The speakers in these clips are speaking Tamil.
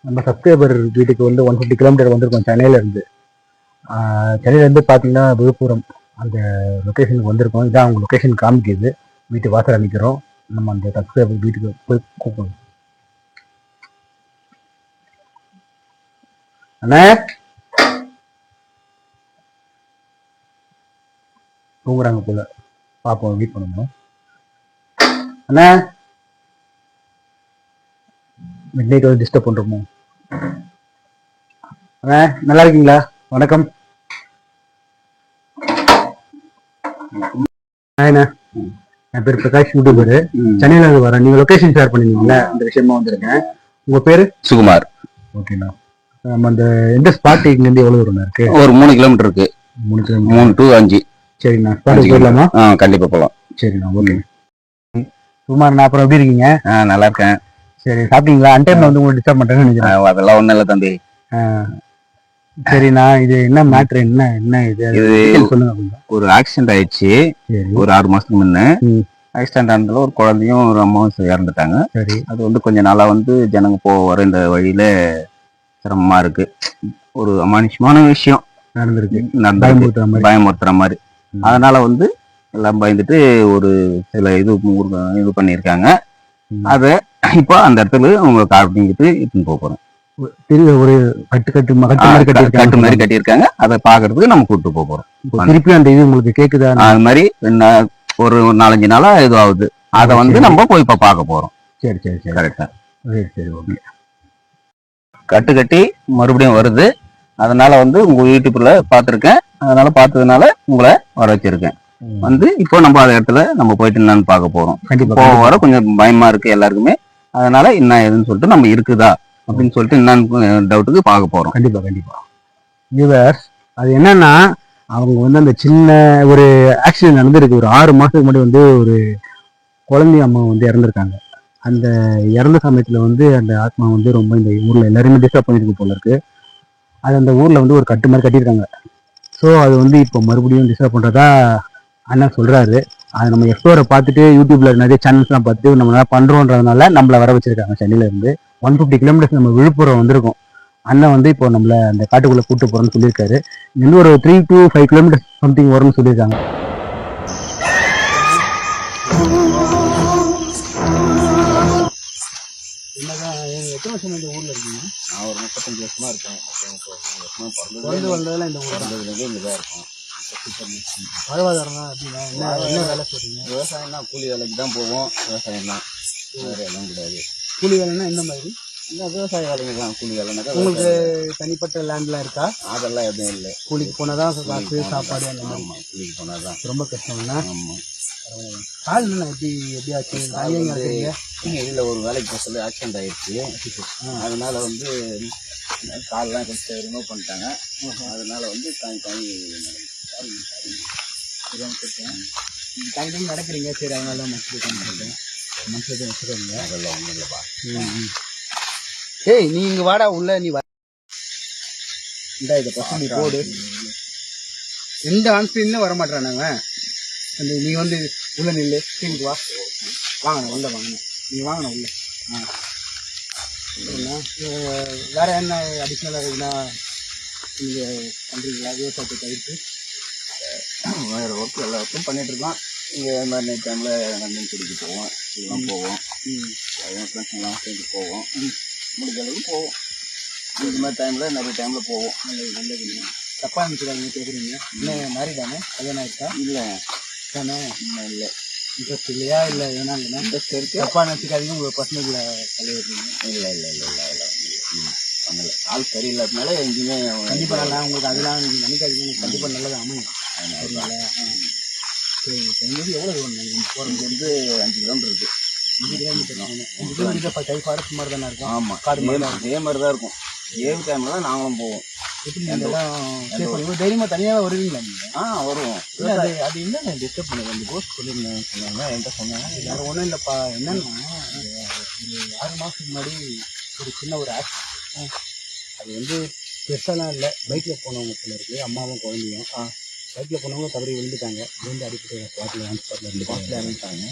நம்ம சப்ஸ்கிரைபர் வீட்டுக்கு வந்து 150 கிலோமீட்டர் வந்திருக்கோம் சென்னையிலேருந்து. சென்னையிலேருந்து பார்த்தீங்கன்னா விழுப்புரம் அந்த லொக்கேஷனுக்கு வந்திருக்கோம். இதான் அவங்க லொக்கேஷன் காமிக்குது. வீட்டு வாசல் அமைக்கிறோம். நம்ம அந்த சப்ஸ்கிரைபர் வீட்டுக்கு போய் கூப்பிடணும். அண்ணா தூங்குறாங்க போல, பார்ப்போம், வெயிட் பண்ணணும். அண்ணா மிட் நைட் வந்து டிஸ்டர்ப் பண்ணுறோமோ? அண்ணா நல்லா இருக்கீங்களா? வணக்கம். அண்ணா என் பேர் பிரகாஷ், யூடியூபரு. சென்னையில இருந்து வரேன். நீங்க லொகேஷன் ஷேர் பண்ணிருந்தீங்களா, அந்த விஷயமா வந்திருக்கேன். உங்க பேரு? சுகுமார். ஓகேண்ணா. நம்ம அந்த எந்த ஸ்பாட் இருந்து எவ்வளவு தூரம் இருக்கு? ஒரு 3 கிலோமீட்டர் இருக்கு. 3 to 5. சரிண்ணா, ஸ்பாட்டுக்கு போயிடலாமா? கண்டிப்பா போகலாம். சரிண்ணா, ஓகே. சுகுமார்ண்ணா, அப்புறம் எப்படி இருக்கீங்க? நல்லா இருக்கேன். சரி, சாப்பிட்டீங்களா? அன்டைம்ல வந்து உங்களுக்கு டிஸ்டர்ப் பண்றேன்னு நினைக்கிறேன். அதெல்லாம் ஒண்ணும் இல்லை தம்பி. சரிண்ணா, இது என்ன மேட்ரு, என்ன இது சொல்லுங்க கொஞ்சம். ஒரு ஆக்சிடென்ட் ஆயிடுச்சு ஒரு 6 மாசத்துக்கு முன்ன. ஆக்சிடென்ட் ஆனதுல ஒரு குழந்தையும் ஒரு அம்மாவும் இறந்துட்டாங்க. சரி, அது வந்து கொஞ்ச நாளா வந்து ஜனங்க வர இந்த வழியில சிரமமா இருக்கு. ஒரு அமானுஷமான விஷயம் நடந்திருக்கு, பயமுறுத்துற மாதிரி. அதனால வந்து எல்லாம் பயந்துட்டு ஒரு சில இது பண்ணியிருக்காங்க. அத இப்போ அந்த இடத்துல அவங்க காப்பிட்டு இட்டுன்னு போறோம். ஒரு கட்டு மாதிரி கட்டியிருக்காங்க. அதை பாக்குறதுக்கு நம்ம கூப்பிட்டு போறோம். திருப்பி அந்த இது உங்களுக்கு கேக்குதா? அது மாதிரி ஒரு 4-5 நாளா இது ஆகுது. அதை வந்து நம்ம போய் இப்ப பார்க்க போறோம். சரி சரி சரி, கரெக்டா. சரி ஓகே. கட்டு கட்டி மறுபடியும் வருது. அதனால வந்து உங்க யூடியூப்ல பாத்துருக்கேன். அதனால பார்த்ததுனால உங்களை வர வச்சிருக்கேன். வந்து இப்போ நம்ம அந்த இடத்துல நம்ம போயிட்டு என்னன்னு பார்க்க போறோம். கண்டிப்பா வர கொஞ்சம் பயமா இருக்கு எல்லாருக்குமே. அதனால என்ன ஏதுன்னு சொல்லிட்டு நம்ம இருக்குதா அப்படின்னு சொல்லிட்டு என்னன்னு டவுட்டுக்கு பார்க்க போறோம். கண்டிப்பா கண்டிப்பா. வியூவர்ஸ், அது என்னன்னா, அவங்க வந்து அந்த சின்ன ஒரு ஆக்சிடென்ட் நடந்திருக்கு. ஒரு 6 மாசத்துக்கு முன்னாடி வந்து ஒரு குழந்தை அம்மா வந்து இறந்துருக்காங்க. அந்த இறந்த சமயத்துல வந்து அந்த ஆத்மா வந்து ரொம்ப இந்த ஊர்ல எல்லாருமே டிஸ்டர்ப் பண்ணிருக்கு போல இருக்கு. அது அந்த ஊர்ல வந்து ஒரு கட்டு மாதிரி கட்டியிருக்காங்க. ஸோ அது வந்து இப்போ மறுபடியும் டிஸ்டர்ப் பண்றதா அண்ணா சொல்றாரு. அதை நம்ம எக்ஸ்ப்ளோரை பார்த்துட்டு யூடியூப்ல நிறைய சேனல்ஸ்லாம் பார்த்து நம்ம நல்லா பண்றோன்றதுனால நம்மளை வர வச்சிருக்காங்க. சென்னையில இருந்து 150 கிலோமீட்டர்ஸ் நம்ம விழுப்புரம் வந்திருக்கோம். அண்ணன் வந்து இப்போ நம்மள அந்த காட்டுக்குள்ள கூட்டு போறோம்னு சொல்லியிருக்காரு. இன்னும் ஒரு 3 to 5 கிலோமீட்டர்ஸ் சம்திங் வரும்னு சொல்லியிருக்காங்க. எத்தனை வருஷம் இந்த ஊர்ல இருக்கீங்க? நான் ஒரு 35 வருஷமா இருக்கேன். 35 வருஷமா வந்ததெல்லாம் இந்த ஊர்ல இங்கதான் இருக்கும். வாழ்வாதாரம் அப்படின்னா என்ன வேலை செய்றீங்க? விவசாயம்னா கூலி வேலைக்கு தான் போவோம். விவசாயம் தான், வேற எல்லாம் கிடையாது. கூலி வேலைன்னா எந்த மாதிரி? விவசாய வேலைக்கு தான். கூலி வேலைனாக்கா உங்களுக்கு தனிப்பட்ட லேண்ட்லாம் இருக்கா? அதெல்லாம் எதுவும் இல்லை. கூலிக்கு போனாதான் காசு சாப்பாடு அந்த மாதிரி. ஆமா, கூலிக்கு போனாதான். ரொம்ப கஷ்டம்னா. ஆமா. கால் எப்படி ஆச்சு? இதுல ஒரு வேலைக்கு போக சொல்லி ஆக்சிடென்ட் ஆயிடுச்சு. அதனால வந்து கால்லாம் கொஞ்சம் ரிமூவ் பண்ணிட்டாங்க. அதனால வந்து தாங்கி நடக்கிறீங்க. சரி, அதனால மனசு வச்சுக்கோங்க. அதெல்லாம் ஒன்றும் இல்லைப்பா. ஏய், நீ இங்க வாடா உள்ள. நீ இதை பசங்க போடு. எந்த ஆன்ஸ்கிரீன்ல வர மாட்டேறானாங்க. நீ வந்து உள்ள நில்லு. கீழே வா. வாங்கண்ணா உள்ள வாங்கண்ணா. நீ வாங்கண்ணா உள்ள. வேற என்ன அடிஷ்னலாக இருக்குன்னா நீங்க பண்றீங்களா விவசாயத்தை தவிர்த்து? வேற ஒர்க் எல்லா ஒர்க்கும் பண்ணிட்டு இருக்கோம். இங்கே இது மாதிரி நைட் டைம்ல நண்பன் பிடிக்க போவோம். இதெல்லாம் போவோம். ஃப்ரெண்ட்ஸ் எல்லாம் சேர்ந்து போவோம். முடிஞ்ச அளவுக்கு போவோம். இந்த மாதிரி டைம்ல நிறைய டைம்ல போவோம். நல்லது. தப்பா நினைச்சுக்காதீங்க. கேட்குறீங்க. இன்னும் மேரிடானே? கல்யாணம் ஆயிடுச்சா? இல்லை தானே. இன்னும் இல்லை. இன்ட்ரெஸ்ட் இல்லையா? இல்லை ஏன்னா இல்லைன்னா இன்ட்ரெஸ்ட் இருக்கு. தப்பா நினைச்சுக்காதீங்க. உங்களுக்கு பர்சனல்ல தலைவருங்க. இல்லை இல்லை இல்லை இல்லை இல்லை இல்லை. ஆள் சரியில்லாதனால எங்கேயுமே கண்டிப்பாக நல்லா. உங்களுக்கு அதெல்லாம் நீங்கள் நினைக்காதீங்க. கண்டிப்பாக நல்லது அமையும். அதனால சரிங்க. எவ்வளோ தூரம் போகிறது வந்து 5 கிலோமீட்டர் இருக்கு. 5 கிலோமீட்டர் கை ஃபாரஸ்ட் மாதிரி தானே இருக்கும். ஆமாம், காடு அதே மாதிரி தான் இருக்கும். ஏவு டைம்ல தான் நாங்களும் போவோம். தைரியமா தனியாக வருவீங்களா நீங்கள்? வருவோம். அது என்ன டிஸ்டர்ப் பண்ணுங்க. அந்த கோஸ்ட் சொல்லியிருந்தேன் சொன்னாங்க. என்கிட்ட சொன்னாங்க. வேறு ஒன்றும் இல்லைப்பா. என்னன்னா ஒரு 6 மாதத்துக்கு முன்னாடி ஒரு சின்ன ஒரு ஆக்சிடென்ட். அது வந்து பெருசாலாம் இல்லை. பைக்கில் போனவங்க போல இருக்குது. அம்மாவும் குழந்தையும். பைக்கில் போனவங்க தவறி விழுந்துட்டாங்க. விழுந்து அடிப்பட்டு ஸ்பாட்டில் இறந்துட்டாங்க.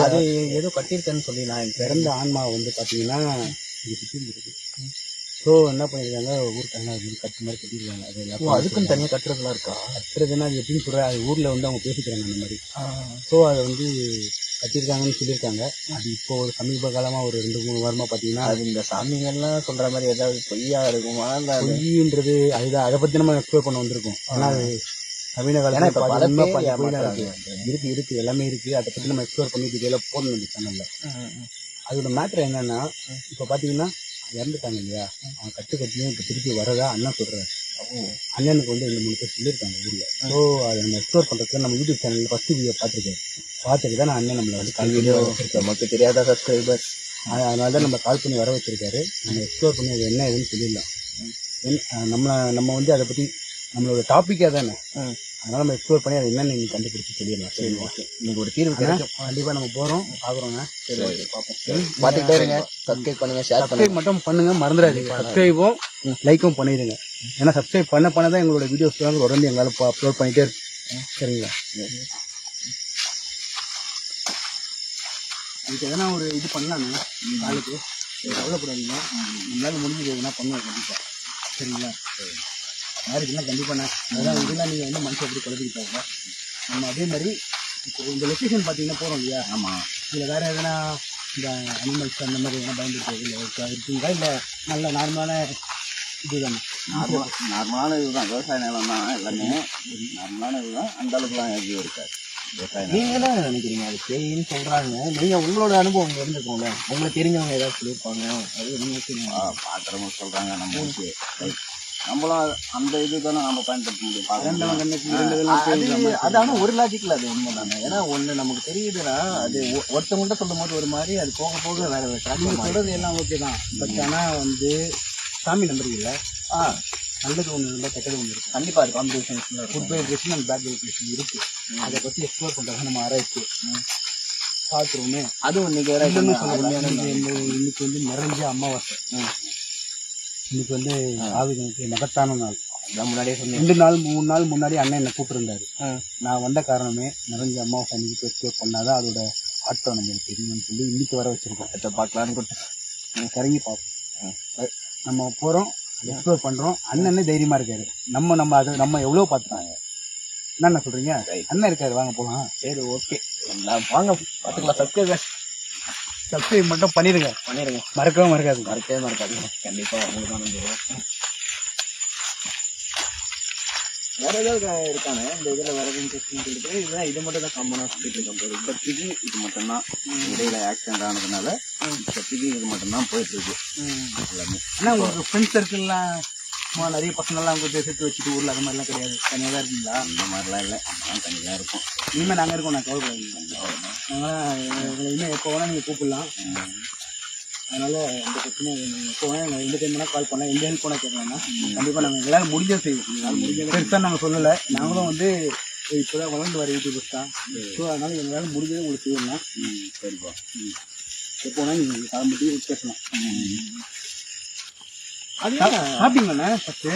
அது ஏதோ கட்டியிருக்கேன்னு சொல்லி நான் பிறந்த ஆன்மா வந்து பார்த்தீங்கன்னா இது சுற்றி இருக்குது. ஸோ என்ன பண்ணியிருக்காங்க ஊருக்காங்க அது கட்டு மாதிரி கட்டியிருக்காங்க. அது எல்லாத்தையும் அதுக்குன்னு தனியாக கட்டுறதுலாம் இருக்கா? கட்டுறதுன்னா அது எப்படின்னு சொல்கிற அது ஊரில் வந்து அவங்க பேசிக்கிறாங்க அந்த மாதிரி. ஸோ அதை வந்து கட்டியிருக்காங்கன்னு சொல்லியிருக்காங்க. அது இப்போ ஒரு சமீப காலமாக ஒரு 2-3 வாரமாக பார்த்தீங்கன்னா அது இந்த சாமிங்கள்லாம் சொல்கிற மாதிரி ஏதாவது பொய்யா இருக்குமா? இல்லை பொய்ன்றது அதுதான், அதை பற்றி நம்ம எக்ஸ்ப்ளோர் பண்ண வந்திருக்கோம். ஆனால் அது நவீன ஏன்னா இப்போ பல காலத்தில் பேர் இருக்குது எல்லாமே இருக்குது. அதை பற்றி நம்ம எக்ஸ்ப்ளோர் பண்ணி டீட்டெயிலாக போடணும் இந்த சேனலில். அதோட மேட்ரு என்னன்னா, இப்போ பார்த்தீங்கன்னா இறந்துட்டாங்க இல்லையா, அவன் கட்டியும் இப்போ திருப்பி வரதா அண்ணா சொல்கிறாரு. அண்ணனுக்கு வந்து 2-3 பேர் சொல்லியிருக்காங்க ஊரில். ஸோ அதை நம்ம எக்ஸ்ப்ளோர் பண்ணுறதுக்கு நம்ம யூடியூப் சேனலில் ஃபஸ்ட்டு வீடியோ பார்த்துட்டு தான் நான் அண்ணன் நம்மளை வந்து கால் வீடியோ வச்சுருக்கேன். நமக்கு தெரியாத சப்ஸ்கிரைபர் அதனால தான் நம்ம கால் பண்ணி வர வச்சுருக்காரு. நம்ம எக்ஸ்ப்ளோர் பண்ணி அது என்ன ஏதுன்னு சொல்லிடலாம். நம்ம வந்து அதை பற்றி நம்மளோட டாப்பிக்காக தானே, அதனால் நம்ம எக்ஸ்ப்ளோர் பண்ணி அதை என்னென்னு நீங்கள் கண்டுபிடிச்சி சொல்லிடலாம். சரி, ஓகே. நீங்கள் ஒரு தீர்வு கிடைக்கும். கண்டிப்பாக நம்ம போகிறோம், பார்க்குறோங்க. சரி, ஓகே, பார்ப்போம். பார்த்துக்கிட்டே இருங்க. சப்ஸ்கிரைப் பண்ணுங்கள், ஷேர் சப்ஸ்கிரைப் மட்டும் பண்ணுங்கள், மறந்துடாதீங்க. சப்ஸ்கிரைபும் லைக்கும் பண்ணிடுங்க. ஏன்னா சப்ஸ்கிரைப் பண்ண தான் எங்களோட வீடியோஸ் தான் உடனே எங்களால் அப்லோட் பண்ணிகிட்டே இருக்கும். சரிங்களா? இதுக்கு எதனா ஒரு இது பண்ணலாங்க நாளைக்கு கவலைப்படாதீங்க. நம்மளால முடிஞ்சது எதுனா பண்ணுவோம் கண்டிப்பாக. சரிங்களா? மேரேஜ்லாம் கண்டிப்பாக அதான் இதெல்லாம் நீங்கள் வந்து மனசை எப்படி குழப்பிக்கிட்டாங்க. நம்ம அதே மாதிரி இப்போ இந்த லொக்கேஷன் பார்த்தீங்கன்னா போகிறோம் இல்லையா? ஆமாம். இதில் வேறு எதனா இந்த அனிமல்ஸ் அந்த மாதிரி எதனா பயன்படுத்துறது இல்லை இருக்குங்களா? இல்லை நல்ல நார்மலான இதுதானே? நார்மலான இதுதான், விவசாய நிலம் தான் எல்லாமே நார்மலான இதுதான். அந்த அளவுக்குலாம் எதுவும் இருக்காது. நீங்க என்ன நினைக்கிறீங்க? அது பேயின்னு சொல்றாங்க. நீங்க உங்களோட அனுபவம் இருந்துக்கோங்க, உங்களுக்கு தெரிஞ்சவங்க ஏதாவது சொல்லியிருப்பாங்க, அது நீங்க பாக்குறவங்க சொல்றாங்க. நம்மளும் அந்த இது தானே நம்ம பயன்படுத்த முடியும். அது ஆனால் ஒரு லாஜிக்கில் அது உண்மை தானே. ஏன்னா ஒன்று நமக்கு தெரியுதுன்னா அது ஒருத்தவங்கள்ட்ட சொல்லும் போது ஒரு மாதிரி, அது போக போக வேற நீங்கள் சொல்கிறது எல்லாம் ஓகே தான். பட் ஆனால் வந்து சாமி நம்புறீங்கல்ல, நல்லது ஒன்று இல்லை, கெட்டது ஒன்று இருக்குது. கண்டிப்பாக அது combination food vibration and bad vibration இருக்குது. அதை பற்றி எக்ஸ்ப்ளோர் பண்ணுறாங்க நம்ம ஆராய்ச்சி பார்த்துருவோமே. அதுவும் இன்னைக்கு இன்னைக்கு வந்து நிறைஞ்ச அமாவாசை. இன்னைக்கு வந்து ஆவிகளுக்கு மகத்தான நாள். முன்னாடியே சொன்னேன், 2 நாள் 3 நாள் முன்னாடி அண்ணன் என்னை கூப்பிட்டுருந்தாரு. நான் வந்த காரணமே நிறைஞ்ச அமாவாசை அன்னைக்கு எக்ஸ்ப்ளோர் பண்ணாதான் அதோட ஆட்டம் நம்மளுக்கு தெரியும்னு சொல்லி இன்னைக்கு வர வச்சிருக்கோம். பார்க்கலான்னு கொடுத்து கறங்கி பார்ப்போம். நம்ம போகிறோம், எக்ஸ்ப்ளோர் பண்ணுறோம். அண்ணனே தைரியமாக இருக்காரு. நம்ம எவ்வளோ பார்த்துட்டாங்க. என்ன சொல்கிறீங்க? அண்ணன் இருக்காரு, வாங்க போகலாம். சரி, ஓகே, வாங்க பார்த்துக்கலாம். சப்ஸ்கிரைப் மட்டும் பண்ணிடுங்க. மறக்கவே மறக்காது. கண்டிப்பாக உங்களுக்கு தான். வேற ஏதாவது இருக்கானே இந்த இதில் வேற எதுவும் இன்ட்ரெஸ்டிங் சொல்லிட்டு இதுதான், இது மட்டும் தான் காமனாக சொல்லிட்டு இருக்கோம். இப்போதைக்கு இது மட்டும்தான் இடையில ஆக்சிடென்ட் ஆனதுனால இப்போதைக்கு இது மட்டும்தான் போயிட்டு இருக்கு எல்லாமே. ஆனால் உங்களுக்கு ஃப்ரெண்ட்ஸ் சர்க்கிள்லாம் நிறைய பசங்கள்லாம் அவங்க சேர்த்து வச்சுட்டு ஊரில் அது மாதிரிலாம் கிடையாது? தனியாக தான் இருக்கீங்களா? அந்த மாதிரிலாம் இல்லை, அதெல்லாம் தனியாக இருக்கும். இனிமேல் நாங்கள் இருக்கோம். நான் கவலைப்படாதீங்க. எங்களை இன்னும் எப்போ வேணால் நீங்கள் கூப்பிடலாம். அதனால் எந்த பிரச்சனையும் நீங்கள் எப்போ வேணால் எந்த டைம் வேணால் கால் பண்ணலாம். எந்த ஹெல்ப் பண்ணால் கேட்கலாம்னா கண்டிப்பாக நாங்கள் எங்களால் முடிஞ்சதை செய்வோம். பெருசாக நாங்கள் சொல்லலை, நாங்களும் வந்து இப்போ தான் வளர்ந்து வர யூடியூபர்ஸ் தான். ஸோ அதனால் எங்களால் முடிஞ்சதை உங்களுக்கு செய்யணும்னா சரிப்பா. எப்போ வேணால் நீங்கள் கால் பண்ணி பேசலாம். அது சாப்பிட்டீங்கண்ணே? ஃபஸ்ட்டு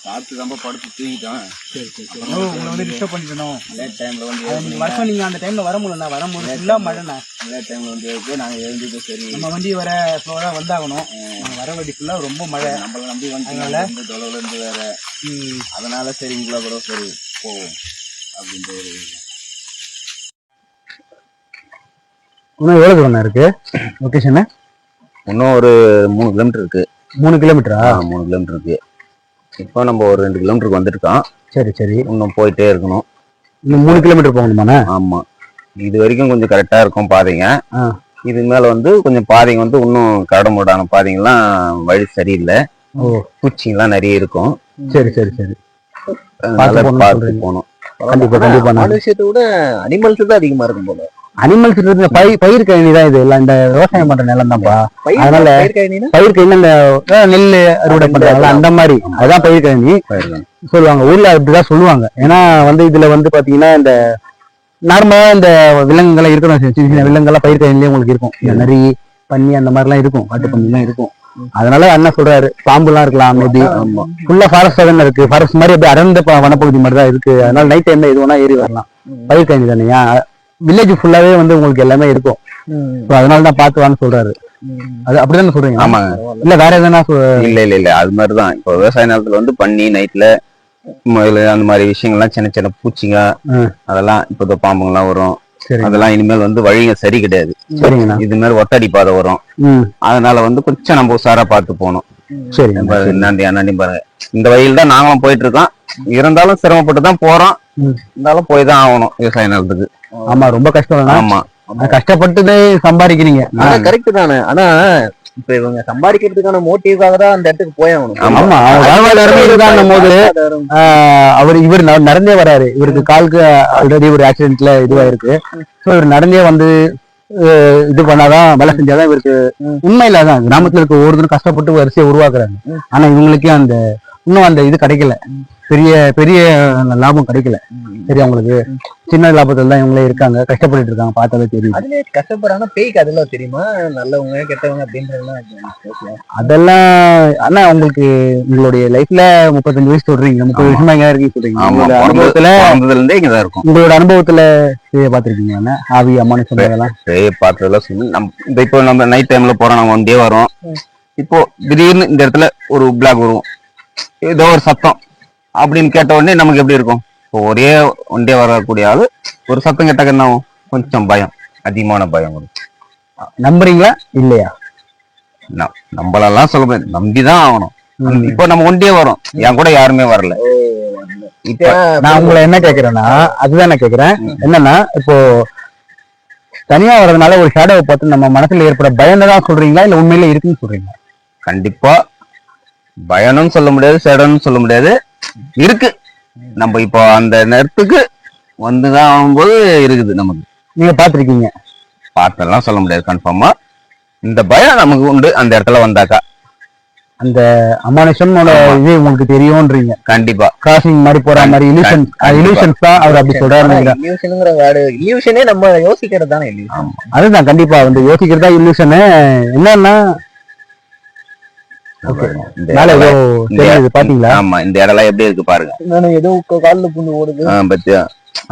சாப்பிட்டு ரொம்ப படுத்து தூங்கிட்டோம். சரி. உங்களை வந்து டிஸ்டர்ப் பண்ணிட்டோம். லேட் டைமில் வந்து வருஷம் நீங்கள் அந்த டைமில் வர முடியலண்ணா. வரும்போது ஃபுல்லாக மழைண்ணா. லேட் டைமில் வந்து நாங்கள் எழுந்துட்டு சரி நம்ம வண்டி வர ஃப்ளோராக வந்தாகணும். வர வண்டி ஃபுல்லாக ரொம்ப மழை. நம்மளை நம்பி வந்ததுனால இந்த தொலைவுலேருந்து வேற, அதனால சரி உங்களை கூட சரி போவோம் அப்படின்ற ஒரு இன்னும் எவ்வளோ தூரம் இருக்கு லொக்கேஷனு? இன்னும் ஒரு 3 கிலோமீட்டர் இருக்கு. 3 கிலோமீட்டரா? 3 கிலோமீட்டர் இருக்கு. இப்போ நம்ம ஒரு 2 கிலோமீட்டருக்கு வந்துருக்கோம். சரி. இன்னும் போயிட்டே இருக்கணும். இன்னும் 3 கிலோமீட்டர் போகணுமாண்ணே? ஆமா, இது வரைக்கும் கொஞ்சம் கரெக்டா இருக்கும் பாதைங்க. இது மேல வந்து கொஞ்சம் பாதைங்க வந்து இன்னும் கரடுமுரடான பாதைங்கெல்லாம் வழி சரியில்லை. பூச்சிங்கெல்லாம் நிறைய இருக்கும். சரி. பார்த்து போகணும். கண்டிப்பா. விஷயத்தை விட அனிமல்ஸ் தான் அதிகமா இருக்கும் போல. அனிமல்ஸ் பயிர் கழனி தான் இது எல்லாம். இந்த விவசாயம் பண்ற நிலம் தான்ப்பா. அதனால பயிர் கழனி இந்த நெல் அறுவடை பண்றாங்கல்ல அந்த மாதிரி, அதுதான் பயிர் கழனி சொல்லுவாங்க. ஊர்ல அப்படிதான் சொல்லுவாங்க. ஏன்னா வந்து இதுல வந்து பாத்தீங்கன்னா இந்த நார்மலா இந்த விலங்குகள்லாம் இருக்கணும். சின்ன சின்ன விலங்குகள்லாம் பயிர் கழனிலேயே உங்களுக்கு இருக்கும். இந்த நரி, பன்னி அந்த மாதிரிலாம் இருக்கும். காட்டு பன்னி எல்லாம் இருக்கும். அதனால என்ன சொல்றாரு, பாம்புலாம் இருக்கலாம். மேபி ஃபுல்லா ஃபாரஸ்ட் தானே இருக்கு. ஃபாரஸ்ட் மாதிரி அப்படியே அடர்ந்த வனப்பகுதி மாதிரி தான் இருக்கு. அதனால நைட் டைம்ல எது வேணா ஏறி வரலாம். பயிர் கழனி தானேயா, வில்லேஜ் ஃபுல்லாவே வந்து உங்களுக்கு எல்லாமே இருக்கும். அதனாலதான் பார்த்து வான்னு சொல்றாரு. அது அப்படிதானே சொல்றீங்க? ஆமாங்க. இல்ல வேற எதனா இல்ல அது மாதிரிதான். இப்போ விவசாய நிலத்துல வந்து பண்ணி நைட்ல அந்த மாதிரி விஷயங்கள்லாம் சின்ன சின்ன பூச்சிங்க அதெல்லாம் இப்போ பாம்புங்கெல்லாம் வரும். அதெல்லாம் இனிமேல் வந்து வழிங்க சரி கிடையாது. இது மாதிரி ஒத்தடி பாதை வரும். அதனால வந்து கொஞ்சம் நம்ம உசாரா பார்த்து போகணும். சரி, அண்ணாண்டி பாருங்க, இந்த வழியில் தான் நாங்களும் போயிட்டு இருக்கோம். இருந்தாலும் சிரமப்பட்டு தான் போறோம். இருந்தாலும் போய் தான் ஆகணும் விவசாய நிலத்துக்கு. ஆமா, ரொம்ப கஷ்டம். ஆமா, கஷ்டப்பட்டுதான் சம்பாதிக்கிறீங்க. கரெக்ட் தானே. ஆனா இப்ப இவங்க சம்பாதிக்கிறதுக்கான மோட்டிவ்காக தான் அந்த இடத்துக்கு போய் ஆகணும். ஆமா, இவர் நடந்தே வராரு. இவருக்கு காலுக்கு ஆல்ரெடி ஒரு ஆக்சிடென்ட்ல இதுவாயிருக்கு. சோ இவர் நடந்தே வந்து இது பண்ணாதான், வேலை செஞ்சாதான் இவருக்கு உண்மையில தான் கிராமத்துல இருக்க ஒவ்வொருத்தரும் கஷ்டப்பட்டு வரிசையை உருவாக்குறாங்க. ஆனா இவங்களுக்கே அந்த இன்னும் அந்த இது கிடைக்கல, பெரிய பெரிய லாபம் கிடைக்கல. சரி, அவங்களுக்கு சின்ன லாபத்துல தான் இவங்களே இருக்காங்க, கஷ்டப்பட்டு இருக்காங்க. பார்த்தாலே தெரியும். அதுலயே கஷ்டப்படுறாங்க. பேய்க்கு அதெல்லாம் தெரியுமா, நல்லவங்க கெட்டவங்க அப்படின்றதெல்லாம் அதெல்லாம். ஆனா உங்களுக்கு உங்களுடைய லைஃப்ல 35 வயசு சொல்றீங்க, 30 வருஷமா எங்க இருக்கீங்க சொல்றீங்க. உங்களோட அனுபவத்துல பாத்துருக்கீங்க ஆவி அம்மானு சொன்னதெல்லாம் பார்த்ததெல்லாம் சொல்லி நம்ம இப்போ நம்ம நைட் டைம்ல போறோம், நம்ம வண்டியே வரோம். இப்போ திடீர்னு இந்த இடத்துல ஒரு பிளாக் வரும், ஏதோ ஒரு சத்தம் அப்படின்னு கேட்ட உடனே நமக்கு எப்படி இருக்கும்? இப்போ ஒரே ஒன்றே வரக்கூடிய ஆளு ஒரு சத்தம் கேட்டாக்க என்ன ஆகும்? கொஞ்சம் பயம், அதிகமான பயம் வரும். நம்புறீங்களா இல்லையா? நம்மளெல்லாம் சொல்ல முடியாது, நம்பிதான் ஆகணும். இப்போ நம்ம ஒன்றே வரோம், என் கூட யாருமே வரல. இப்ப நான் உங்களை என்ன கேக்குறேன்னா, அதுதான் நான் கேக்குறேன். என்னன்னா, இப்போ தனியா வர்றதுனால ஒரு ஷேடோவை பார்த்து நம்ம மனசுல ஏற்பட பயம்தான் சொல்றீங்களா, இல்ல உண்மையில இருக்குன்னு சொல்றீங்களா? கண்டிப்பா பயனும் சொல்ல முடியாது, ஷேடோன்னு சொல்ல முடியாது, இருக்கு. நம்ம இப்போ அந்த நேரத்துக்கு வந்துதான் ஆகும்போது இருக்குது நமக்கு. நீங்க பாத்திருக்கீங்க? பார்த்தெல்லாம் சொல்ல முடியாது கன்ஃபார்மா. இந்த பயம் நமக்கு உண்டு அந்த இடத்துல வந்தாக்கா. அந்த அமானுஷமோட இது உங்களுக்கு தெரியும்ன்றீங்க? கண்டிப்பா. கிராசிங் மாதிரி போற மாதிரி இல்யூஷன்ஸ் தான் அவர் அப்படி சொல்றாரு. இல்யூஷன்ங்கிற வேர்டு, இல்யூஷனே நம்ம யோசிக்கிறது தானே இல்யூஷன். அதுதான் கண்டிப்பா வந்து யோசிக்கிறதா இல்யூஷன். என்னன்னா பாத்தீங்களா? ஆமா, இந்த இடம் எப்படி இருக்கு பாருங்க. ஏதோ கால்ல புண்ணு ஓடுது பத்தியா?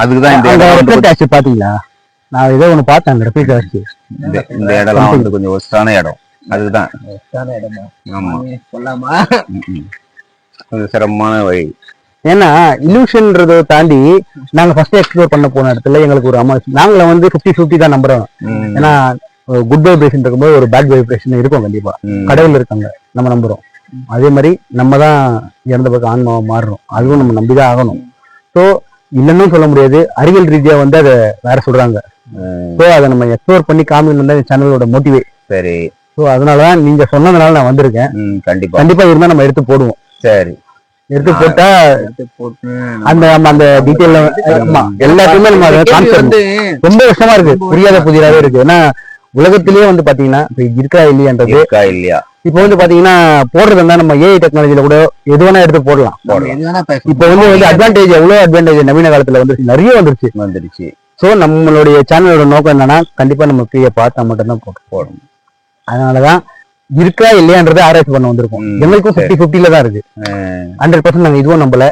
அதுக்குதான் இந்த பாத்தீங்களா? நான் ஏதோ ஒண்ணு பார்த்தேன் அந்த ரிப்பீட் ஆச்சு. இந்த இடம் வந்து கொஞ்சம் ஒஸ்டான இடம். அதுதான் கொஞ்சம் சிரமமான வழி. ஏன்னா இல்யூஷன்றதை தாண்டி நாங்க ஃபர்ஸ்ட் எக்ஸ்ப்ளோர் பண்ண போன இடத்துல எங்களுக்கு ஒரு நாங்கள வந்து 50-50 தான் நம்புறோம். ஏன்னா குட் வைப்ரேஷன் இருக்கும்போது ஒரு பேட் வைப்ரேஷன் இருக்கும் கண்டிப்பா. கடவுள் இருக்காங்க, நம்ம நம்புறோம். அதே மாதிரி நம்ம தான் இறந்த பக்கம் ஆன்மாவை மாறுறோம், அதுவும் நம்ம நம்பிதான் ஆகணும். ஸோ இல்லைன்னு சொல்ல முடியாது, அறிவியல் ரீதியா வந்து அதை வேற சொல்றாங்க. ஸோ அதை நம்ம எக்ஸ்ப்ளோர் பண்ணி காமிக்கணும் இந்த சேனலோட மோட்டிவே. சரி. ஸோ அதனாலதான் நீங்க சொன்னதுனால நான் வந்திருக்கேன். கண்டிப்பா இருந்தா நம்ம எடுத்து போடுவோம். சரி, எடுத்து போட்டா அந்த அந்த டீட்டெயில் எல்லாத்தையுமே நம்ம ரொம்ப வருஷமா இருக்கு, புரியாத புதிராவே இருக்கு. ஏன்னா உலகத்திலேயே வந்து பாத்தீங்கன்னா இருக்கா இல்லையான்றது இல்லையா. இப்ப வந்து பாத்தீங்கன்னா போடுறது இருந்தா நம்ம ஏஐ டெக்னாலஜில கூட எது வேணா எடுத்து போடலாம். இப்ப வந்து அட்வான்டேஜ், எவ்வளவு அட்வான்டேஜ் நவீன காலத்துல வந்துருச்சு, நிறைய வந்துருச்சு. சோ நம்மளுடைய சேனலோட நோக்கம் என்னன்னா, கண்டிப்பா நம்ம ஃப்ரீயா பார்த்தா மட்டும்தான் போடணும். அதனாலதான் இருக்கா இல்லையான்றதை ஆராய்ச்சி பண்ண வந்திருக்கோம். எங்களுக்கும் 50-50 தான் இருக்கு. 100% நாங்க இதுவும் நம்பல.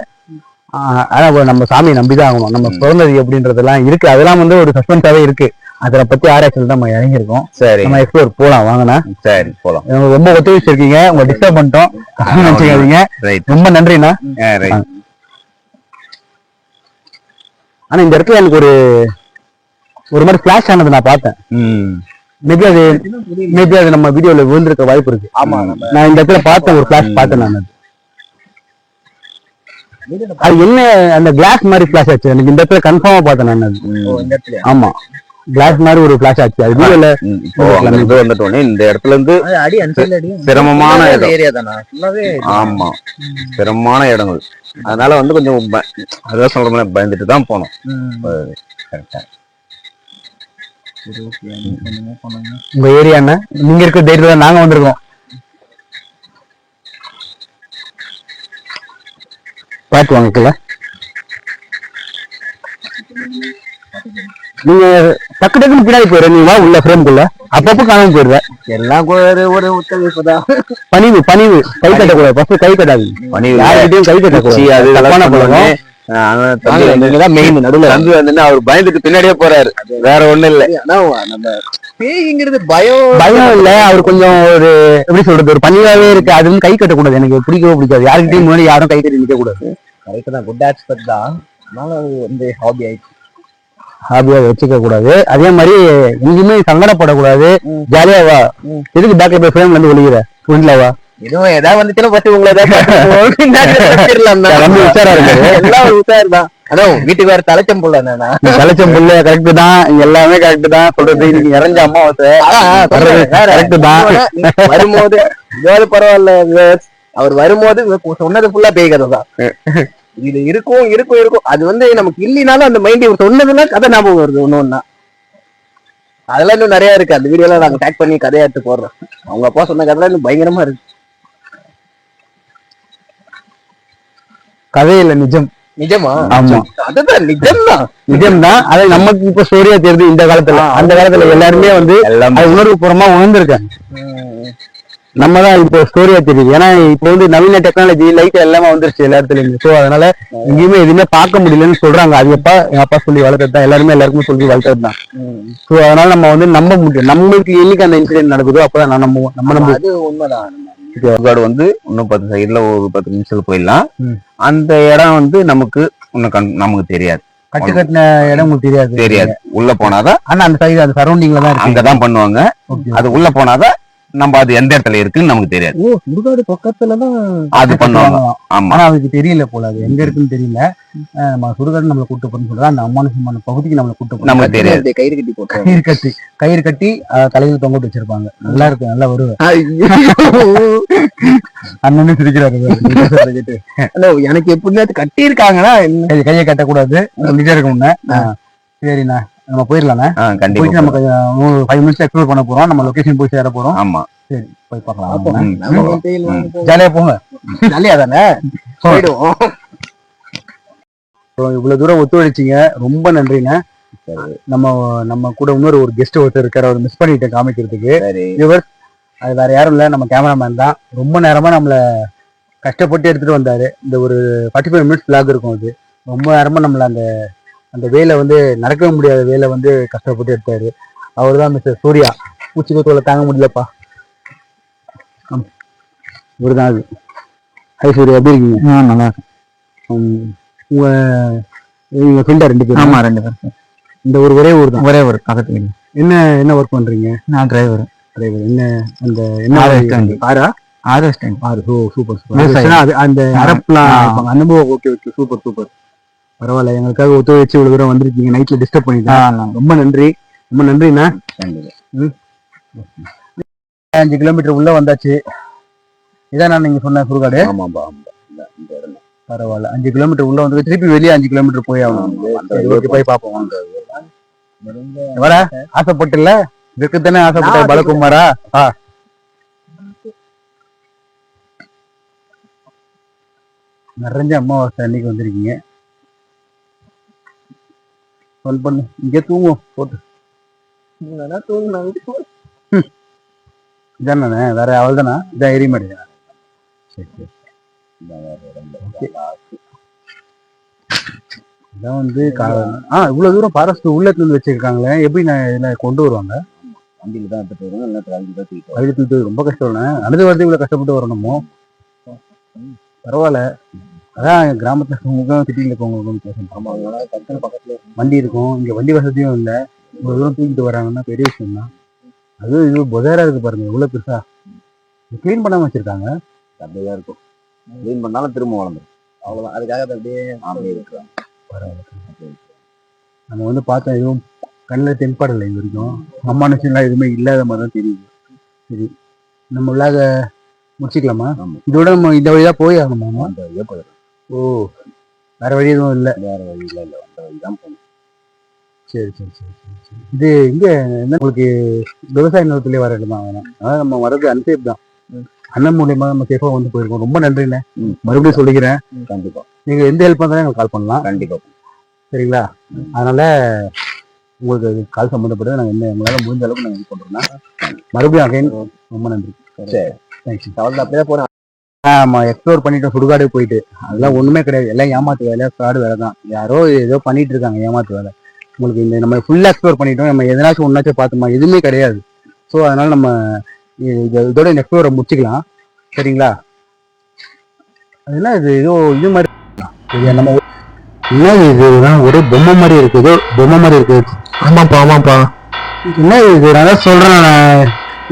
ஆனா நம்ம சாமியை நம்பிதான் ஆகணும். நம்ம பிறந்தது அப்படின்றதெல்லாம் இருக்கு, அதெல்லாம் வந்து ஒரு சஸ்பென்ஸாவே இருக்கு. அதை பத்தி ஆராய்ச்சியில் தான் நம்ம இறங்கியிருக்கோம். சரி, நம்ம எக்ஸ்ப்ளோர் போலாம் வாங்கண்ணா. சரி, போலாம். ரொம்ப ஒத்துழைச்சு இருக்கீங்க, உங்க டிஸ்டர்ப் பண்ணிட்டோம் நினைச்சுக்காதீங்க. ரொம்ப நன்றிண்ணா. ஆனா இந்த இடத்துல எனக்கு ஒரு மாதிரி ஃபிளாஷ் ஆனது நான் பார்த்தேன். மேபி அது நம்ம வீடியோல விழுந்திருக்க வாய்ப்பு இருக்கு. ஆமா, நான் இந்த இடத்துல பார்த்தேன், ஒரு ஃபிளாஷ் பார்த்தேன் நான். அது என்ன அந்த கிளாஸ் மாதிரி ஃபிளாஷ் ஆச்சு எனக்கு இந்த இடத்துல கன்ஃபார்மா பார்த்தேன் நான். ஆமா, கிளாஸ் மாதிரி ஒரு ஃபிளாஷ் ஆச்சு. அது வீடியோல வந்துட்டோனே இந்த இடத்துல இருந்து சிரமமான ஏரியா தானா? ஆமா, சிரமமான இடங்கள். அதனால வந்து கொஞ்சம் அதான் சொல்ற பயந்துட்டு தான் போனோம். உங்க ஏரியா என்ன? நீங்க இருக்க தைரியத்துல நாங்க வந்திருக்கோம். பாத்து வாங்கல. நீங்க டக்கு டக்குன்னு பின்னாடி போயிடுறீங்களா உள்ள ஃப்ரேம்குள்ள? அப்பப்போ காணாம போயிடுற. எல்லாம் ஒரு உத்தரவுதான். பணிவு கை கட்டக்கூடாது. ஃபர்ஸ்ட் கை கட்டாது. யார்கிட்டயும் கை கட்டக்கூடாது. அவர் பயந்துட்டு பின்னாடியே போறாரு, வேற ஒண்ணும் இல்ல. நம்ம பேய்ங்கிறது பயம் பயம் இல்ல, அவர் கொஞ்சம் ஒரு எப்படி சொல்றது, ஒரு பணியாவே இருக்கு. அது வந்து கை கட்டக்கூடாது, எனக்கு பிடிக்கவே பிடிக்காது. யாருக்கிட்டையும் முன்னாடி யாரும் கை கட்டி நிக்க கூடாது. கரெக்ட் தான், குட் ஆஸ்பெக்ட் தான். அதனால அது வந்து ஹாபி ஆயிடுச்சு. ஹாபியா வச்சுக்க கூடாது. அதே மாதிரி எங்கேயுமே சங்கடப்படக்கூடாது. ஜாலியா வா. எதுக்கு பேக்ல போய் ஃப்ரேம்ல இருந்து ஒளிகிற ஃப்ரெண்ட்ல வா. எதுவும் ஏதாவது வந்துச்சுன்னா பத்தி உங்களை உஷாரா இருக்கு. எல்லாம் உஷார் தான். அதான் வீட்டுக்கு வேற தலைச்சம் புள்ள என்னன்னா தலைச்சம் புள்ள கரெக்ட் தான், எல்லாமே கரெக்ட் தான் சொல்றது. இன்னைக்கு இறஞ்ச அம்மாவாசை கரெக்ட் தான். வரும்போது ஏதாவது பரவாயில்ல, அவர் வரும்போது சொன்னது ஃபுல்லா பேய் கதை தான். இது இருக்கும் இருக்கும் இருக்கும். அது வந்து நமக்கு இல்லைனாலும் அந்த மைண்ட் இவர் சொன்னதுல கதை ஞாபகம் வருது ஒண்ணு ஒண்ணா. அதெல்லாம் இன்னும் நிறைய இருக்கு. அந்த வீடியோ எல்லாம் நாங்க டேக் பண்ணி கதையா எடுத்து போடுறோம். அவங்க அப்பா சொன்ன கதைலாம் இன்னும் பயங்கரமா இருக்கு. கதையில நிஜம். நிஜமா? ஆமா, அதுதான் நிஜம்தான். நிஜம்தான். அது நமக்கு இப்ப ஸ்டோரியா தெரியுது இந்த காலத்துல. அந்த காலத்துல எல்லாருமே வந்து உணர்வு பூர்வமா உணர்ந்திருக்காங்க. நம்ம தான் இப்போ ஸ்டோரியா தெரியுது. ஏன்னா இப்போ வந்து நவீன டெக்னாலஜி லைட் எல்லாமே வந்துருச்சு எல்லா இடத்துலயும். ஸோ அதனால எங்கேயுமே எதுவுமே பார்க்க முடியலன்னு சொல்றாங்க. அது எங்க அப்பா சொல்லி வளர்த்தது தான், எல்லாருமே எல்லாருக்குமே சொல்லி வளர்த்தது தான். ஸோ அதனால நம்ம வந்து நம்ப முடியும். நம்மளுக்கு என்னைக்கு அந்த இன்சிடென்ட் நடக்குதோ அப்பதான் நான் நம்புவோம். நம்ம அது உண்மைதான். சுடுகாடு வந்து இன்னும் 10 சைடுல ஒரு 10 நிமிஷத்துல போயிடலாம். அந்த இடம் வந்து நமக்கு இன்னும் நமக்கு தெரியாது. கட்டின இடம் உங்களுக்கு தெரியாது. உள்ள போனாதான். ஆனா அந்த சைடு அந்த சரௌண்டிங்ல தான் அங்கதான் பண்ணுவாங்க. அது உள்ள போனாதான் நம்ம அது எந்த இடத்துல இருக்குன்னு நமக்கு தெரியாது. ஓ, சுடுகாடு பக்கத்துலதான் அது பண்ணுவாங்க. ஆமா, ஆனா அதுக்கு தெரியல போல, அது எங்க இருக்குன்னு தெரியல. நம்ம சுடுகாடு நம்மளை கூட்டு போறோம்னு சொல்றா, அந்த அம்மானுசமான பகுதிக்கு நம்மளை கூட்டு போறோம். நமக்கு தெரியாது. கயிறு கட்டி போட்டு கயிறு கட்டி தலையில தொங்கிட்டு வச்சிருப்பாங்க. நல்லா இருக்கு, நல்லா வருவேன். அண்ணனே சிரிக்கிறாரு. எனக்கு எப்படின்னா கட்டி இருக்காங்கன்னா கையை கட்டக்கூடாது சொல்லிட்டே இருக்க முன்ன. சரிண்ணா, நம்ம போயிடலாண்ணா. போயிட்டு நம்ம 5 மினிட்ஸ் எக்ஸ்ப்ளோர் பண்ண போறோம். நம்ம லொகேஷன் போய் சேர போறோம். ஆமா, சரி, போய் பார்க்கலாம். ஜாலியா போங்க. ஜாலியா தானே போயிடுவோம். இவ்வளவு தூரம் ஒத்துழைச்சிங்க, ரொம்ப நன்றிங்க. நம்ம கூட இன்னொரு கெஸ்ட் ஒருத்தர் இருக்காரு, அவர் மிஸ் பண்ணிட்டேன் காமிக்கிறதுக்கு. இவர் அது வேற யாரும் இல்ல, நம்ம கேமராமேன் தான். ரொம்ப நேரமா நம்மள கஷ்டப்பட்டு எடுத்துட்டு வந்தாரு. இந்த ஒரு 45 மினிட்ஸ் விளாக் இருக்கும். அது ரொம்ப நேரமா நம்மள அந்த வேலை வந்து நடக்கவே முடியாத வேலை வந்து கஷ்டப்பட்டு எடுத்தாரு. அவர் தான் மிஸ்டர் சூர்யா. பூச்சிக்கத்தோல தாங்க முடியலப்பா. இவருதான் அது. ஹை சூர்யா, எப்படி இருக்கீங்க? நல்லா இருக்கேன். உங்க ஃப்ரெண்டா 2 பேரும்? ஆமா, 2 பேரும். இந்த ஒரே ஊர் தான்? ஒரே ஊர், பக்கத்து. என்ன ஒர்க் பண்றீங்க? நான் டிரைவர். என்ன அந்த என்ன காரா? ஆறு. Super super. அந்த அரப்புலாம் அனுபவம். Okay okay, super super. பரவாயில்ல, எங்களுக்காக ஒத்துழைச்சு இவ்வளவு தூரம் வந்திருக்கீங்க. நைட்ல டிஸ்டர்ப் பண்ணிட்டேன். ரொம்ப நன்றி, ரொம்ப நன்றிண்ணா. 5 கிலோமீட்டர் உள்ள வந்தாச்சு. இதான் நான் நீங்க சொன்ன சுடுகாடு. பரவாயில்ல, 5 கிலோமீட்டர் உள்ள வந்து திருப்பி வெளியே 5 கிலோமீட்டர் போய் ஆகணும். போய் பார்ப்போம். வர ஆசைப்பட்டுல இருக்குதானே ஆசைப்பட்ட பலகுமாரா? நிறைஞ்ச அமாவாசை அன்னைக்கு வந்திருக்கீங்க. பண்ணு, இங்கே தூங்கும் போட்டு இதானே, வேற அவள் தானா? இதான் எரிமேடு. சரி சரி, இதான் வந்து இவ்வளவு தூரம் ஃபாரஸ்ட் உள்ளத்துல இருந்து வச்சிருக்காங்களே, எப்படி நான் இதுல கொண்டு வருவாங்க? வண்டியில தான் எடுத்துட்டு வருவோம். வழியில தூக்கிட்டு ரொம்ப கஷ்டம். நடந்து வரது இவ்வளவு கஷ்டப்பட்டு வரணுமோ? பரவாயில்ல, அதான் கிராமத்துல சிட்டியில இருக்கவங்களுக்கு பக்கத்துல வண்டி இருக்கும். இங்க வண்டி வசதியும் இல்லை. இவ்வளவு தூரம் தூக்கிட்டு வராங்கன்னா பெரிய விஷயம் தான். அதுவும் இது புதரா இருக்கு பாருங்க, இவ்வளவு பெருசா. கிளீன் பண்ணாம வச்சிருக்காங்க. அப்படியே இருக்கும். கிளீன் பண்ணாலும் திரும்ப வளர்ந்துடும். அவ்வளவுதான். அதுக்காக அப்படியே இருக்கிறாங்க. நம்ம வந்து பார்த்தோம், எதுவும் கண்ணில் தென்படலை இது வரைக்கும். அம்மானுஷன்லாம் எதுவுமே இல்லாத மாதிரி தான் தெரியுது. சரி, நம்ம விழாக முடிச்சுக்கலாமா? இதோட நம்ம இந்த வழிதான் போய் ஆகணுமா? ஓ, வேற வழி எதுவும் இல்லை? வேற வழி இல்லை, அந்த வழிதான் போகணும். சரி சரி சரி சரி. இது இங்க என்ன, உங்களுக்கு விவசாய நிலத்திலே வர இடம் தான் வேணும். அதாவது நம்ம வர்றது அன்சேஃப் தான். அண்ணன் மூலியமா நம்ம சேஃபா வந்து போயிருக்கோம். ரொம்ப நன்றிண்ணே. மறுபடியும் சொல்லிக்கிறேன். கண்டிப்பா நீங்க எந்த ஹெல்ப் பண்ணாலும் எனக்கு கால் பண்ணலாம். கண்டிப்பா. சரிங்களா? அதனால உங்களுக்கு கால் சம்மந்தப்பட்டு நாங்கள் என்ன எங்களால் முடிஞ்ச அளவுக்கு நாங்கள் ஹெல்ப் பண்ணுறோம்னா மறுபடியும் அகைன் ரொம்ப நன்றி. சரி, தேங்க்ஸ். அப்படியே போறேன். ஆமா, எக்ஸ்ப்ளோர் பண்ணிட்டோம் சுடுகாடு போயிட்டு. அதெல்லாம் ஒண்ணுமே கிடையாது, எல்லாம் ஏமாத்து வேலை, ஃப்ராடு வேலை தான். யாரோ ஏதோ பண்ணிட்டு இருக்காங்க, ஏமாத்து வேலை. உங்களுக்கு இந்த நம்ம ஃபுல்லாக எக்ஸ்ப்ளோர் பண்ணிட்டோம். நம்ம எதனாச்சும் ஒன்றாச்சும் பார்த்தோமா, எதுவுமே கிடையாது. ஸோ அதனால நம்ம இதோட இந்த எக்ஸ்ப்ளோரை முடிச்சுக்கலாம். சரிங்களா? அது என்ன இது மாதிரி சரியா? நம்ம என்ன இதுனா ஒரு பொம்மை மாதிரி இருக்குது, பொம்மை மாதிரி இருக்குது. ஆமாப்பா என்ன இது? நான் தான் சொல்றேன்,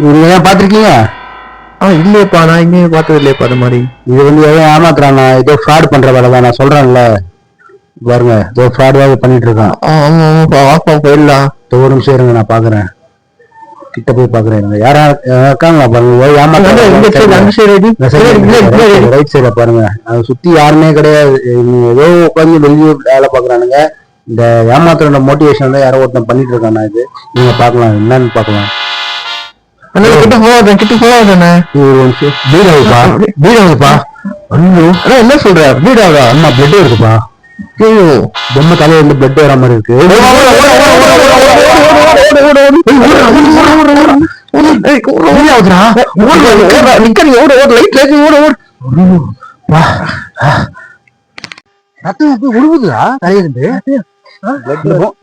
நீங்க ஏன் பார்த்துருக்கீங்க? இல்லையப்பா, நான் இங்கேயும் பார்த்தது இல்லையப்பா அது மாதிரி. இது வந்து ஏதோ ஏமாத்துறாங்க, ஏதோ ஃப்ராட் பண்ற வேலை தான். நான் சொல்றேன்ல பாருங்க, ஏதோ ஃப்ராட் தான் பண்ணிட்டு இருக்கான். ஆமாப்பா, வாப்பா போயிடலாம். ஒரு நிமிஷம் இருங்க, நான் பாக்குறேன், கிட்ட போய் பாக்குறேன். யாரா இருக்காங்களா பாருங்க, ரைட் சைட்ல பாருங்க. அதை சுத்தி யாருமே கிடையாது. ஏதோ உட்காந்து வெளியே வேலை பாக்குறானுங்க. இந்த ஏமாத்துற மோட்டிவேஷன் தான் யாரோ ஒருத்தன் பண்ணிட்டு இருக்கானா. இது நீங்க பாக்கலாம், என்னன்னு பாக்கலாம். என்ன சொல்ற? வீடாவா? அம்மா பிளட் இருக்குப்பா. பொம்மை தலையில இருந்து பிளட் வர மாதிரி இருக்கு. ரத்தம் உழுவுதா தலையிலிருந்து?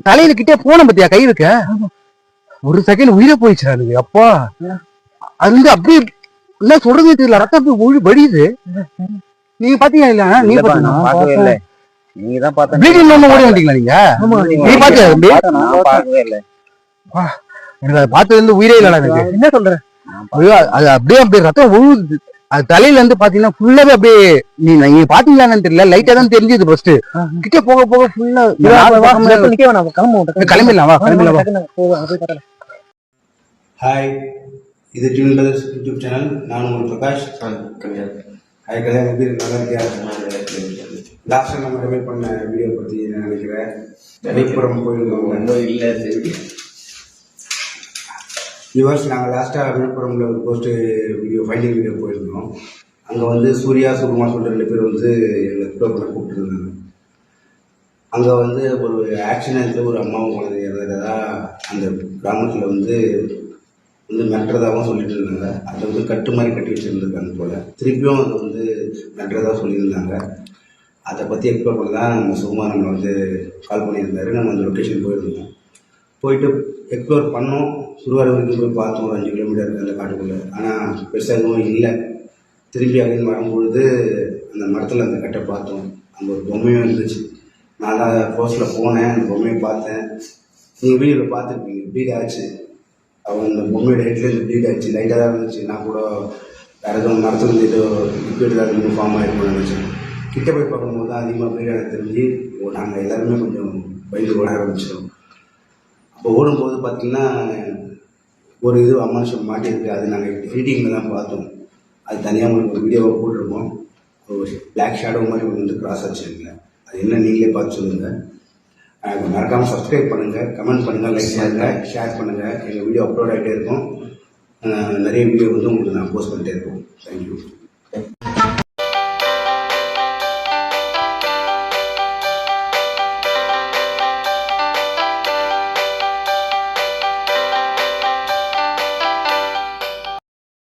தலையில கிட்டே போன பத்தியா கை இருக்க? ஒரு செகண்ட் உயிரை போயிடுச்சு அதுக்கு. அப்பா அது அப்படியே என்ன சொல்றது தெரியல, ரத்தம் அப்படியே வடியுது. நீங்க பாத்தீங்களா? இல்ல நீங்க பாக்கவே நீங்க தான் பார்த்தா ஓடி வந்தீங்களா? நீங்க பாத்தியா? பார்க்கவே இல்லை. எனக்கு அதை பார்த்ததுல இருந்து உயிரே இல்லடா எனக்கு. என்ன சொல்றேன், அது அப்படியே அப்படியே ரத்தம் உழுவுது. அது தலையில இருந்து பாத்தீங்கன்னா ஃபுல்லாவே அப்படியே, நீங்க பாத்தீங்களான்னு தெரியல, லைட்டா தான் தெரிஞ்சது. ஃபர்ஸ்ட் கிட்ட போக போக ஃபுல்லா கிளம்பிடலாம். வா கிளம்பிடலாம். ஹாய், இது டியூன் பிரதர்ஸ் யூடியூப் சேனல். நான் உங்கள் பிரகாஷ். ஹாய் கல்யாணம், எப்படி நல்லா இருக்கியா? லாஸ்ட்டாக நம்ம ரிவைல் பண்ண வீடியோ பற்றி என்ன நினைக்கிறேன்? விழுப்புரம் போயிருந்தோம். இன்னும் இல்லை வியூவர்ஸ், நாங்கள் லாஸ்ட்டாக விழுப்புரமில் ஒரு போஸ்ட்டு வீடியோ ஃபைண்டிங் வீடியோ போயிருந்தோம். அங்கே வந்து சூர்யா சுகுமார் சொல்கிற 2 பேர் வந்து எங்களை எக்ஸ்ப்ளோர் பண்ண கூப்பிட்டுருந்தாங்க. அங்கே வந்து ஒரு ஆக்சிடென்ட்டில் ஒரு அம்மாவும் குழந்தை இறந்ததா அந்த கிராமத்தில் வந்து நட்டுறதாகவும் சொல்லிட்டு இருந்தாங்க. அதை வந்து கட்டு மாதிரி கட்டி வச்சுருந்துருக்காங்க போல். திருப்பியும் அதை வந்து நட்டுறதாக சொல்லியிருந்தாங்க. அதை பற்றி எக்ஸ்ப்ளோர் பண்ண தான் நம்ம சுகுமார் நம்ம வந்து கால் பண்ணியிருந்தாரு. நம்ம அந்த லொக்கேஷன் போயிருந்தோம். போயிட்டு எக்ஸ்ப்ளோர் பண்ணோம். சுடுவார் வரைக்கும் போய் பார்த்தோம், ஒரு 5 கிலோமீட்டர் அந்த காட்டுக்குள்ளே. ஆனால் பெருசாக எதுவும் இல்லை. திரும்பி அப்படின்னு வரும்பொழுது அந்த மரத்தில் அந்த கட்டை பார்த்தோம். அங்கே ஒரு பொம்மையும் இருந்துச்சு. நான் தான் போஸ்ட்டில் போனேன், அந்த பொம்மையை பார்த்தேன். நீங்கள் வீடியோவில் பார்த்துருப்பீங்க, ப்ளீட் ஆச்சு. அவன் அந்த பொம்மையோட ஹெட்லேருந்து ப்ளீட் ஆச்சு. லைட்டாக தான் இருந்துச்சு. நான் கூட வேறு எதுவும் மரத்துலேருந்து ஏதோ லிக்விட் தான் இன்னும் ஃபார்ம் ஆகிருக்கும்னு நினச்சேன். கிட்ட போய் பார்க்கும்போது தான் அதிகமாக ப்ளீட் ஆக தெரிஞ்சு நாங்கள் எல்லாருமே கொஞ்சம் பயந்து ஓட ஆரம்பிச்சிடும். அப்போ ஓடும்போது பார்த்திங்கன்னா ஒரு இது அமானுஷம் மாட்டியிருக்கு. அது நாங்கள் எடிட்டிங்கில் தான் பார்த்தோம். அது தனியாக உங்களுக்கு ஒரு வீடியோவை போட்டிருக்கோம். ஒரு பிளாக் ஷேடோ மாதிரி ஒன்று வந்து கிராஸ் ஆச்சுங்க. அது என்ன நீங்களே பார்த்து சொல்லுங்கள். மறக்காமல் சப்ஸ்கிரைப் பண்ணுங்கள், கமெண்ட் பண்ணுங்கள், லைக் பண்ணுங்கள், ஷேர் பண்ணுங்கள். எங்கள் வீடியோ அப்லோட் ஆகிட்டே இருக்கும். நிறைய வீடியோ வந்து உங்களுக்கு நான் போஸ்ட் பண்ணிட்டே இருக்கோம். தேங்க்யூ.